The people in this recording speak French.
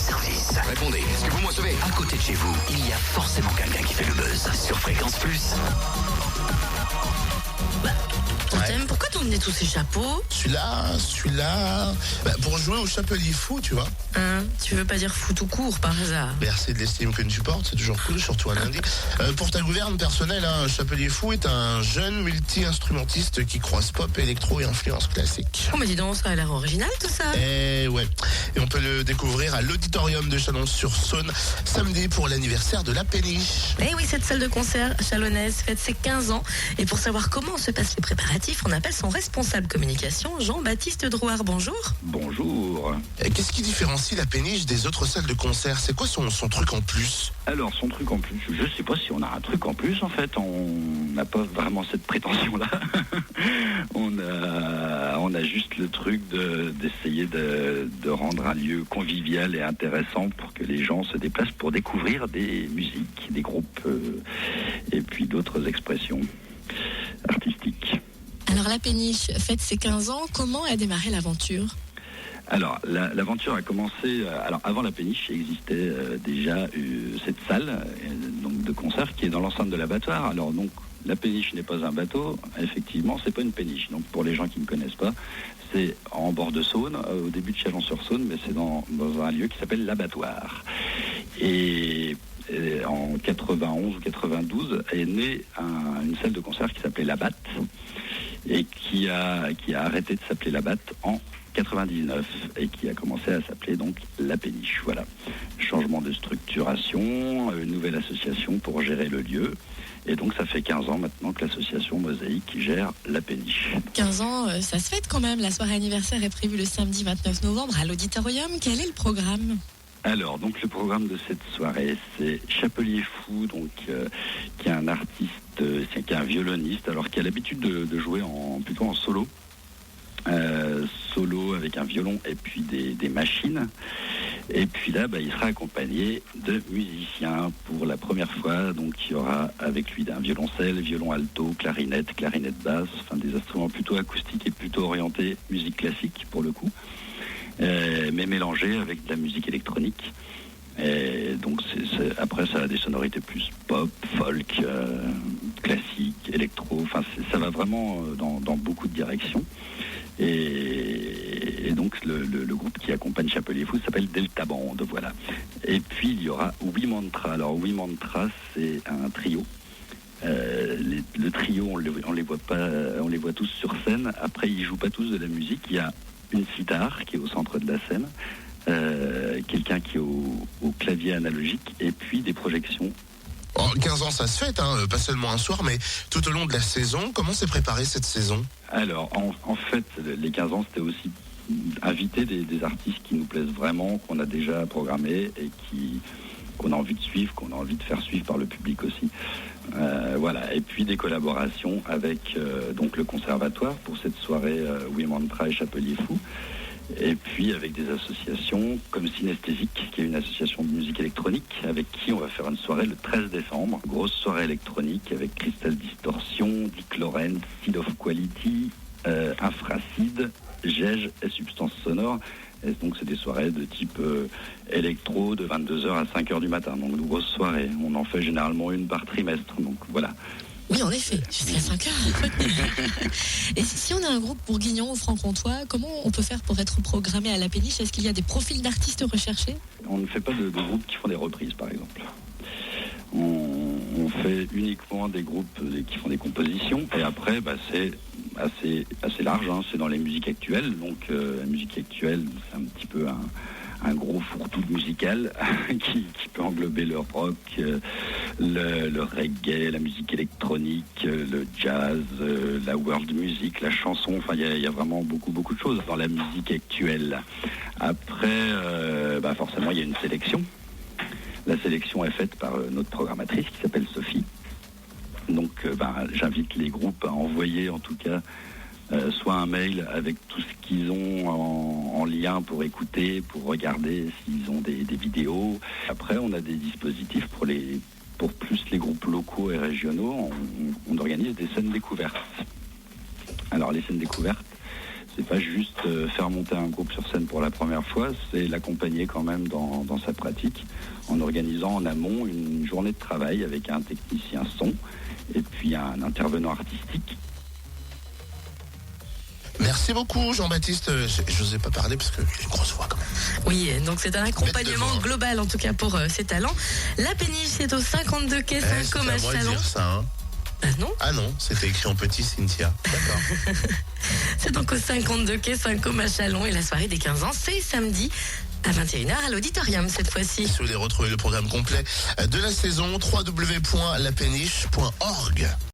service. Répondez, est-ce que vous me recevez? À côté de chez vous, il y a forcément quelqu'un qui fait le buzz sur Fréquence Plus. Totem, pourquoi t'as emmené tous ces chapeaux? Celui-là, pour jouer au chapelier fou, tu vois. Tu veux pas dire fou tout court par hasard? Merci de l'estime que tu portes, c'est toujours cool, surtout un lundi. Pour ta gouverne personnelle, un chapelier fou est un jeune multi-instrumentiste qui croise pop, électro et influence classique. Oh mais dis donc, ça a l'air original tout ça. Ouais. Et on peut le découvrir à l'auditorium de Chalon-sur-Saône samedi pour l'anniversaire de la Péniche. Eh oui, cette salle de concert chalonnaise fête ses 15 ans. Et pour savoir comment se passent les préparatifs, on appelle son responsable communication, Jean-Baptiste Drouard. Bonjour. Bonjour. Qu'est-ce qui différencie la Péniche des autres salles de concert? C'est quoi son truc en plus? Alors, son truc en plus, je sais pas si on a un truc en plus, en fait. On n'a pas vraiment cette prétention-là. on a juste le truc d'essayer de rendre un lieu convivial et intéressant pour que les gens se déplacent pour découvrir des musiques, des groupes et puis d'autres expressions artistiques. Alors la Péniche fête ses 15 ans. Comment a démarré l'aventure? Alors, l'aventure a commencé... alors, avant la Péniche, il existait déjà cette salle donc de concert qui est dans l'enceinte de l'abattoir. Alors, donc, la Péniche n'est pas un bateau. Effectivement, c'est pas une péniche. Donc, pour les gens qui ne connaissent pas, c'est en bord de Saône, au début de Chalon-sur-Saône, mais c'est dans un lieu qui s'appelle l'abattoir. Et en 91 ou 92 est née une salle de concert qui s'appelait La Batte et qui a arrêté de s'appeler La Batte en 99 et qui a commencé à s'appeler donc La Péniche. Voilà. Changement de structuration, une nouvelle association pour gérer le lieu. Et donc ça fait 15 ans maintenant que l'association Mosaïque gère La Péniche. 15 ans, ça se fête quand même. La soirée anniversaire est prévue le samedi 29 novembre à l'auditorium. Quel est le programme? Alors, donc le programme de cette soirée, c'est Chapelier Fou, donc qui est un artiste, qui est un violoniste, alors qui a l'habitude de jouer plutôt en solo. Solo avec un violon et puis des machines. Et puis là, il sera accompagné de musiciens pour la première fois. Donc il y aura avec lui un violoncelle, violon alto, clarinette basse, enfin des instruments plutôt acoustiques et plutôt orientés musique classique pour le coup, mais mélangés avec de la musique électronique. Et donc après ça a des sonorités plus pop, folk, classique, électro, enfin ça va vraiment dans beaucoup de directions. Et donc le groupe qui accompagne Chapelier Fou s'appelle Delta Band, voilà. Et puis il y aura Oui Mantra. Alors Oui Mantra, c'est un trio. Le trio, on les voit pas, on les voit tous sur scène. Après, ils jouent pas tous de la musique. Il y a une sitar qui est au centre de la scène, quelqu'un qui est au clavier analogique, et puis des projections. 15 ans, ça se fête, pas seulement un soir, mais tout au long de la saison. Comment s'est préparée cette saison? Alors, en fait, les 15 ans, c'était aussi inviter des artistes qui nous plaisent vraiment, qu'on a déjà programmés et qu'on a envie de suivre, qu'on a envie de faire suivre par le public aussi. Voilà. Et puis des collaborations avec donc le conservatoire pour cette soirée Oui Mantra et Chapelier Fou. Et puis avec des associations comme Synesthésique, qui est une association de musique électronique, avec qui on va faire une soirée le 13 décembre. Grosse soirée électronique avec Crystal Distortion, Dick Lawrence, Seed of Quality, Infracide, Gège et Substance Sonore. Et donc c'est des soirées de type électro de 22h à 5h du matin. Donc de grosses soirées. On en fait généralement une par trimestre. Donc voilà. Oui, en effet, jusqu'à 5 heures. Et si on a un groupe bourguignon ou franc-comtois, comment on peut faire pour être programmé à la Péniche? Est-ce qu'il y a des profils d'artistes recherchés? On ne fait pas de groupes qui font des reprises, par exemple. On fait uniquement des groupes qui font des compositions. Et après, c'est assez large. C'est dans les musiques actuelles. Donc, la musique actuelle, c'est un petit peu un gros fourre-tout musical qui peut englober le rock, le reggae, la musique électronique, le jazz, la world music, la chanson. Enfin, il y a vraiment beaucoup de choses dans la musique actuelle. Après, forcément, il y a une sélection. La sélection est faite par notre programmatrice qui s'appelle Sophie. Donc, j'invite les groupes à envoyer, en tout cas, soit un mail avec tout ce qu'ils ont en lien pour écouter, pour regarder s'ils ont des vidéos. Après, on a des dispositifs pour plus les groupes locaux et régionaux. On organise des scènes découvertes. Alors, les scènes découvertes, C'est pas juste faire monter un groupe sur scène pour la première fois, c'est l'accompagner quand même dans sa pratique en organisant en amont une journée de travail avec un technicien son et puis un intervenant artistique. Merci beaucoup Jean-Baptiste. Je n'osais pas parler parce qu'il a une grosse voix quand même. Oui, donc c'est un accompagnement Bête de voix. global en tout cas pour ces talents. La péniche, c'est au 52 quai C'est Saint-Côme à à moi de Chalon. dire ça, hein. Ah non, Ah non, c'était écrit en petit Cynthia. D'accord. c'est donc au 52 quai Saint-Côme à Chalon et la soirée des 15 ans, c'est samedi à 21h à l'auditorium cette fois-ci. Si vous voulez retrouver le programme complet de la saison, www.lapéniche.org.